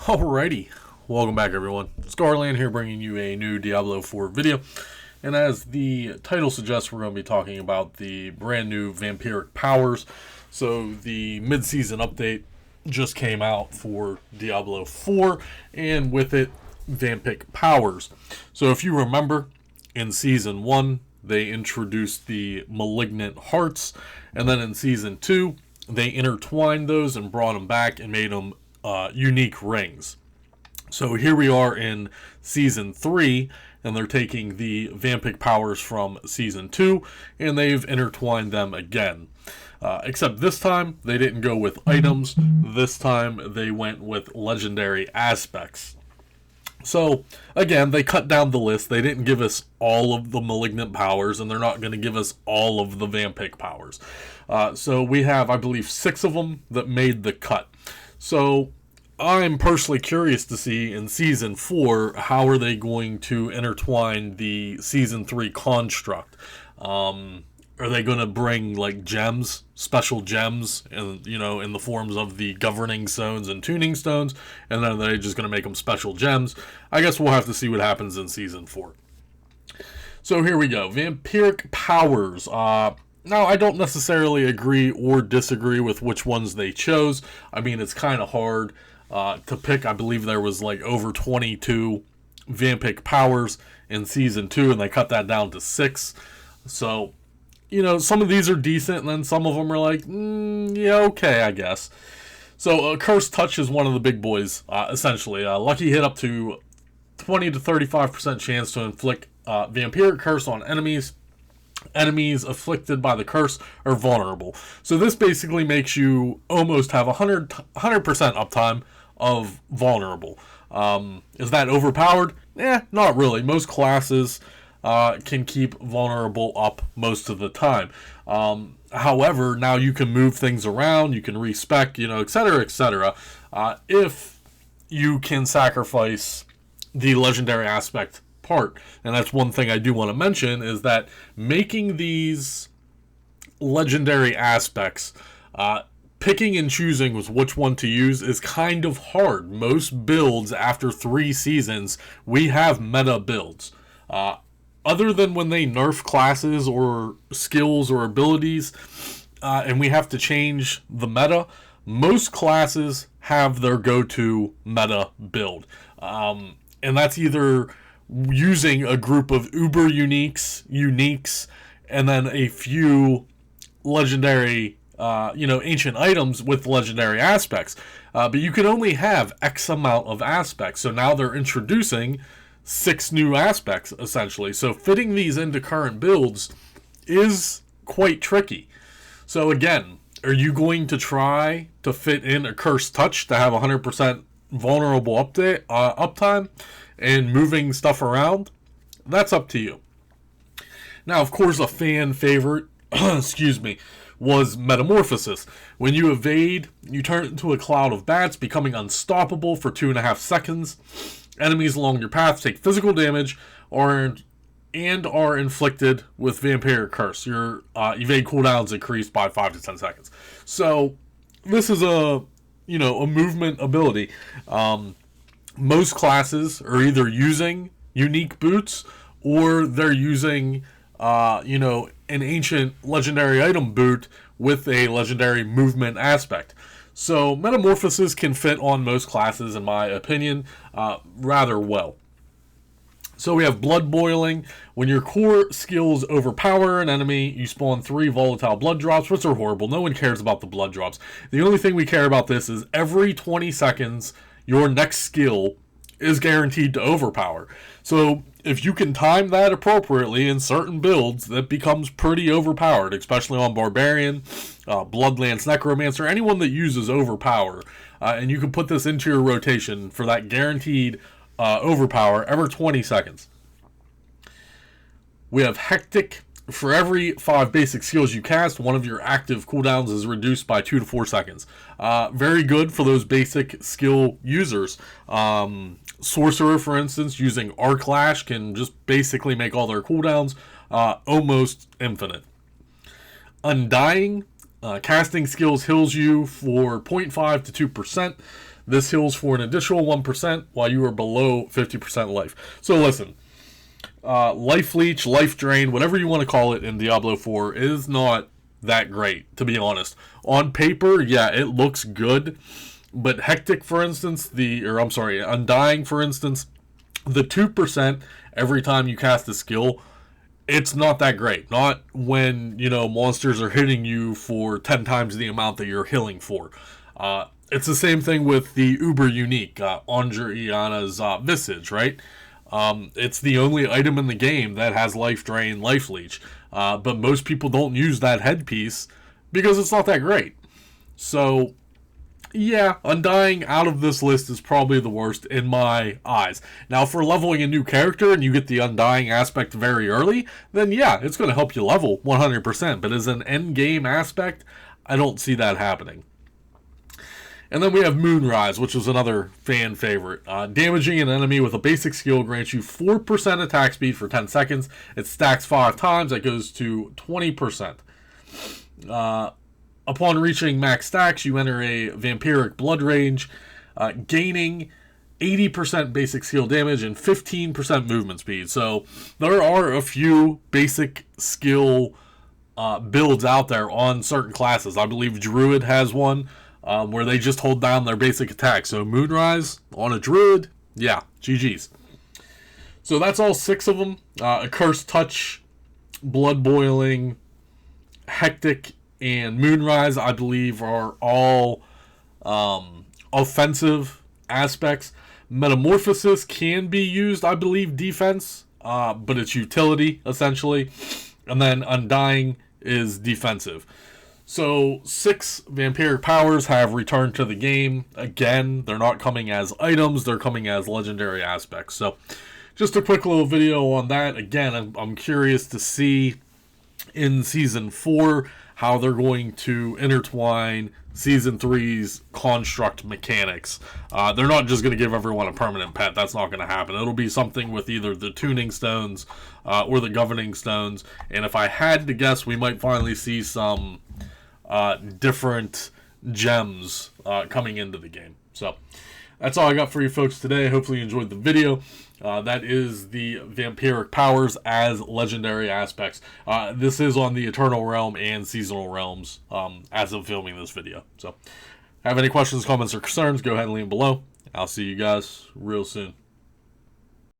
Alrighty, welcome back everyone. It's Garlaanx here bringing you a new Diablo IV video. And as the title suggests, we're going to be talking about the brand new Vampiric Powers. So the mid-season update just came out for Diablo IV, and with it, Vampiric Powers. So if you remember, in Season 1, they introduced the Malignant Hearts, and then in Season 2, they intertwined those and brought them back and made them unique rings. So here we are in Season 3, and they're taking the Vampiric Powers from Season 2, and they've intertwined them again. Except this time, they didn't go with items. This time, they went with legendary aspects. So, again, they cut down the list. They didn't give us all of the Malignant Powers, and they're not going to give us all of the Vampiric Powers. So we have, I believe, 6 of them that made the cut. So I'm personally curious to see in Season 4, how are they going to intertwine the Season 3 construct? Are they going to bring like gems, special gems, and in the forms of the governing stones and tuning stones, and then are they just going to make them special gems? I guess we'll have to see what happens in Season 4. So here we go, Vampiric Powers. Now, I don't necessarily agree or disagree with which ones they chose. I mean, it's kind of hard to pick. I believe there was like over 22 Vampiric Powers in Season 2, and they cut that down to 6. So, some of these are decent, and then some of them are like, yeah, okay, I guess. So, Cursed Touch is one of the big boys, essentially. Lucky hit up to 20 to 35% chance to inflict Vampiric Curse on enemies. Enemies afflicted by the curse are vulnerable. So this basically makes you almost have 100% uptime of vulnerable. Is that overpowered? Not really. Most classes can keep vulnerable up most of the time. However, now you can move things around, you can respec, etc., etc. If you can sacrifice the legendary aspect part. And that's one thing I do want to mention, is that making these legendary aspects, picking and choosing with which one to use is kind of hard. Most builds after 3 seasons, we have meta builds. Other than when they nerf classes or skills or abilities, and we have to change the meta, most classes have their go-to meta build. And that's either using a group of uber uniques, and then a few legendary, ancient items with legendary aspects. But you can only have X amount of aspects. So now they're introducing 6 new aspects, essentially. So fitting these into current builds is quite tricky. So again, are you going to try to fit in a Cursed Touch to have 100% vulnerable uptime and moving stuff around? That's up to you. Now, of course, a fan favorite, was Metamorphosis. When you evade, you turn into a cloud of bats, becoming unstoppable for 2.5 seconds. Enemies along your path take physical damage and are inflicted with Vampiric Curse. Your evade cooldowns increased by 5 to 10 seconds. So this is a movement ability. Most classes are either using unique boots, or they're using, an ancient legendary item boot with a legendary movement aspect. So Metamorphosis can fit on most classes, in my opinion, rather well. So we have Blood Boiling. When your core skills overpower an enemy, you spawn 3 volatile blood drops, which are horrible. No one cares about the blood drops. The only thing we care about this is every 20 seconds, your next skill is guaranteed to overpower. So if you can time that appropriately in certain builds, that becomes pretty overpowered, especially on Barbarian, Bloodlance Necromancer, anyone that uses overpower. And you can put this into your rotation for that guaranteed overpower every 20 seconds. We have Hectic. For every 5 basic skills you cast, one of your active cooldowns is reduced by 2 to 4 seconds. Very good for those basic skill users. Sorcerer, for instance, using Arc Lash can just basically make all their cooldowns almost infinite. Undying Casting skills heals you for 0.5 to 2%. This heals for an additional 1% while you are below 50% life. So listen, life leech, life drain, whatever you want to call it in Diablo 4 is not that great, to be honest. On paper, yeah, it looks good, but Hectic, for instance, Undying, for instance, the 2% every time you cast a skill, it's not that great. Not when, monsters are hitting you for 10 times the amount that you're healing for. It's the same thing with the uber unique Andriana's Visage, right? It's the only item in the game that has Life Drain, Life Leech. But most people don't use that headpiece because it's not that great. So, yeah, Undying out of this list is probably the worst in my eyes. Now, if we're leveling a new character and you get the Undying aspect very early, then yeah, it's going to help you level 100%. But as an end-game aspect, I don't see that happening. And then we have Moonrise, which is another fan favorite. Damaging an enemy with a basic skill grants you 4% attack speed for 10 seconds. It stacks 5 times. That goes to 20%. Upon reaching max stacks, you enter a Vampiric Blood Rage, gaining 80% basic skill damage and 15% movement speed. So there are a few basic skill builds out there on certain classes. I believe Druid has one where they just hold down their basic attack. So Moonrise on a Druid, yeah, GG's. So that's all 6 of them. Accursed Touch, Blood Boiling, Hectic, and Moonrise, I believe, are all offensive aspects. Metamorphosis can be used, I believe, defense, but it's utility, essentially. And then Undying is defensive. So 6 Vampiric Powers have returned to the game. Again, they're not coming as items, they're coming as legendary aspects. So just a quick little video on that. Again, I'm curious to see in Season 4 how they're going to intertwine Season 3's construct mechanics. They're not just going to give everyone a permanent pet. That's not going to happen. It'll be something with either the tuning stones or the governing stones. And if I had to guess, we might finally see some different gems coming into the game. So that's all I got for you folks today. Hopefully you enjoyed the video. That is the Vampiric Powers as legendary aspects. This is on the Eternal Realm and Seasonal Realms as of filming this video. So, have any questions, comments, or concerns, go ahead and leave them below. I'll see you guys real soon.